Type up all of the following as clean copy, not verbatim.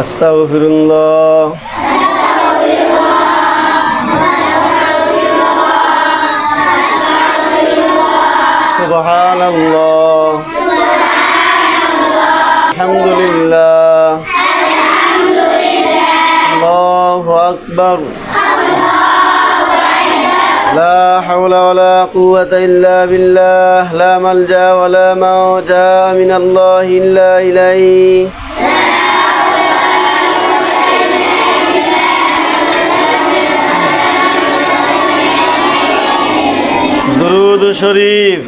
আস্তাগফিরুল্লাহ। সুবহানাল্লাহ। আলহামদুলিল্লাহ। আল্লাহু আকবার। لا حول ولا قوة إلا بالله لا ملجأ ولا موجا من الله إلا إليه درود شريف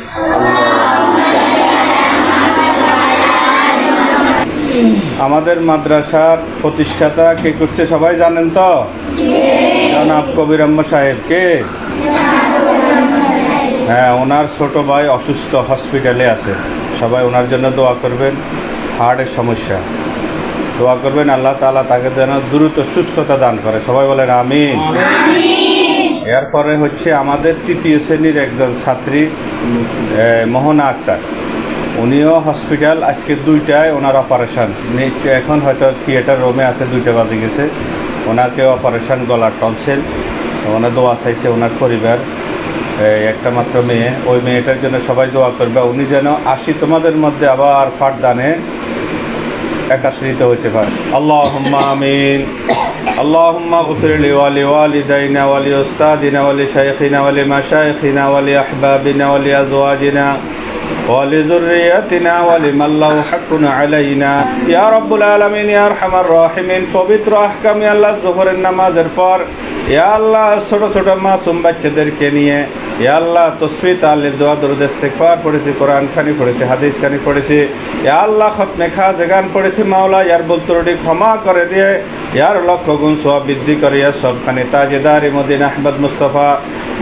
আমাদের মাদ্রাসার প্রতিষ্ঠাতা কে করছে সবাই জানেন তো? জনাব কবির আহমদ সাহেব। কে? হ্যাঁ, ওনার ছোট ভাই অসুস্থ, হসপিটালে আছে। সবাই ওনার জন্য দোয়া করবেন। হার্টের সমস্যা, দোয়া করবেন আল্লাহ তাআলা তাকে যেন দ্রুত সুস্থতা দান করে। সবাই বলেন আমিন। এরপরে হচ্ছে আমাদের তৃতীয় শ্রেণীর একজন ছাত্রী মোহনা আক্তার, উনিও হসপিটাল। আজকে 2টায় ওনার অপারেশান, এখন হয়তো থিয়েটার রুমে আছে, 2টা বাজে গেছে। ওনাকে অপারেশান, গলার টনসিল। ওনার দোয়া চাইছে ওনার পরিবার, একটা মাত্র মেয়ে। ওই মেয়েটার জন্য সবাই দোয়া করবে, উনি যেন 80 তোমাদের মধ্যে আবার পাঠদানে একাশ্রিত হইতে পারে। আল্লাহুম্মা আমিন। اللهم اغفر لي ولوالدينا ولأستاذنا ولشيخنا ولمشايخنا ولأحبابنا ولأزواجنا ولذريتنا ولمن له حق علينا يا رب العالمين يا أرحم الراحمين। পবিত্র আহকাম আল্লাহ জোহরের নামাজের পর ইয়া আল্লাহ ছোট ছোট মাসুম বাচ্চাদেরকে নিয়ে ইয়া আল্লাহ তসবিহ তাহলিল দোয়া দরুদ ইস্তিগফার পড়েছি, কোরআন খানি পড়েছি, হাদিস খানি পড়েছি। ইয়া আল্লাহ খতমে খাজগান পড়েছি। মাওলা ইয়ার ভুল ত্রুটি ক্ষমা করে দিয়ে ইয়ার লক্ষ গুণ সওয়াব বৃদ্ধি করে ইয়া সবখানে তাজেদার মদিনা আহমদ মুস্তাফা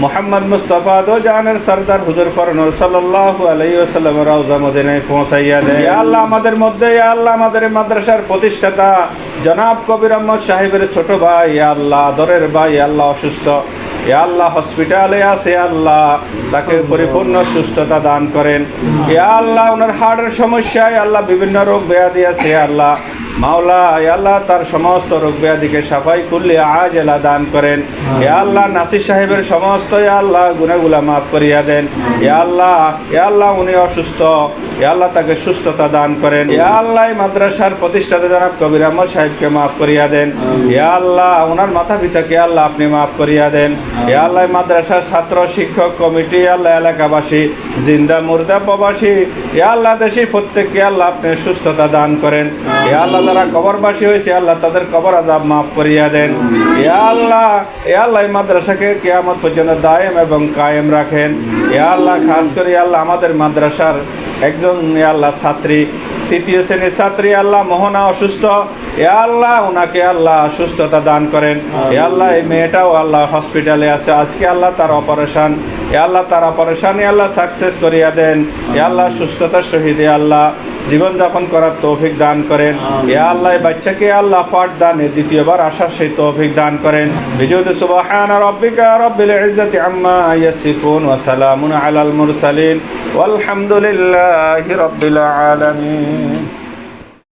মোহাম্মদ মুস্তাফা দো জানের সরদার হুজুর পরনূর সাল্লাল্লাহু আলাইহি ওয়াসাল্লাম রওজা মদিনায় পৌঁছাইয়া দেয়। ইয়া আল্লাহ আমাদের মধ্যে, ইয়া আল্লাহ আমাদের মাদ্রাসার প্রতিষ্ঠাতা জনাব কবির আহমদ সাহেবের ছোট ভাই, ইয়া আল্লাহ আদরের ভাই, ইয়া আল্লাহ অসুস্থ, ইয়া আল্লাহ হসপিটালে আছে। আল্লাহ তাকে পরিপূর্ণ সুস্থতা দান করেন। ইয়া আল্লাহ ওনার হার্টের সমস্যায় আল্লাহ বিভিন্ন রোগ ব্যাধি আছে। আল্লাহ মাওলা ইয়া আল্লাহ তার সমস্ত রোগ ব্যাধিকে সাফাই করলে আজেলা দান করেন। ইয়া আল্লাহ নাসির সাহেবের সমস্ত ইয়া আল্লাহ গুনাহগুলা মাফ করিয়া দেন। ইয়া আল্লাহ উনি অসুস্থ, ইয়া আল্লাহ তাকে সুস্থতা দান করেন। ইয়া আল্লাহ মাদ্রাসার প্রতিষ্ঠাতা জনাব কবির আহমদ সাহেবকে মাফ করিয়া দেন। ইয়া আল্লাহ ওনার মাতা পিতাকে আল্লাহ আপনি মাফ করিয়া দেন। ইয়া আল্লাহ মাদ্রাসার ছাত্র শিক্ষক কমিটি, আল্লাহ এলাকাবাসী, জিন্দা মুর্দা প্রবাসী, ইয়া আল্লাহ দেশি প্রত্যেককে আল্লাহ আপনি সুস্থতা দান করেন। ইয়া আল্লাহ যারা কবরবাসী হয়েছে আল্লাহ তাদের কবর আযাব মাফ করিয়া দেন। ইয়া আল্লাহ এই মাদ্রাসাকে কিয়ামত পর্যন্ত দায়েম এবং কায়েম রাখেন। ইয়া আল্লাহ খাস করে আল্লাহ আমাদের মাদ্রাসার একজন ইয়া আল্লাহ ছাত্রী, তৃতীয় শ্রেণীর ছাত্রী আল্লাহ মোহনা অসুস্থ। ইয়া আল্লাহ ওনাকে আল্লাহ সুস্থতা দান করেন। ইয়া আল্লাহ এই মেয়েটাও আল্লাহ হসপিটালে আছে, আজকে আল্লাহ তার অপারেশন। ইয়া আল্লাহ তার অপারেশন আল্লাহ সাকসেস করিয়া দেন। ইয়া আল্লাহ সুস্থতার সহিত আল্লাহ জীবনযাপন করার তৌফিক দান করেন। ইয়া আল্লাহ এই বাচ্চাকে আল্লাহ পাঠদানে দ্বিতীয়বার আসার সেই তৌফিক দান করেন। বিজুদ সুবহান রাব্বিকা রাব্বিল ইজ্জাতি আম্মা ইয়াসিফুন ওয়া সালামুন আলাল মুরসালিন ওয়ালহামদুলিল্লাহি রাব্বিল আলামিন।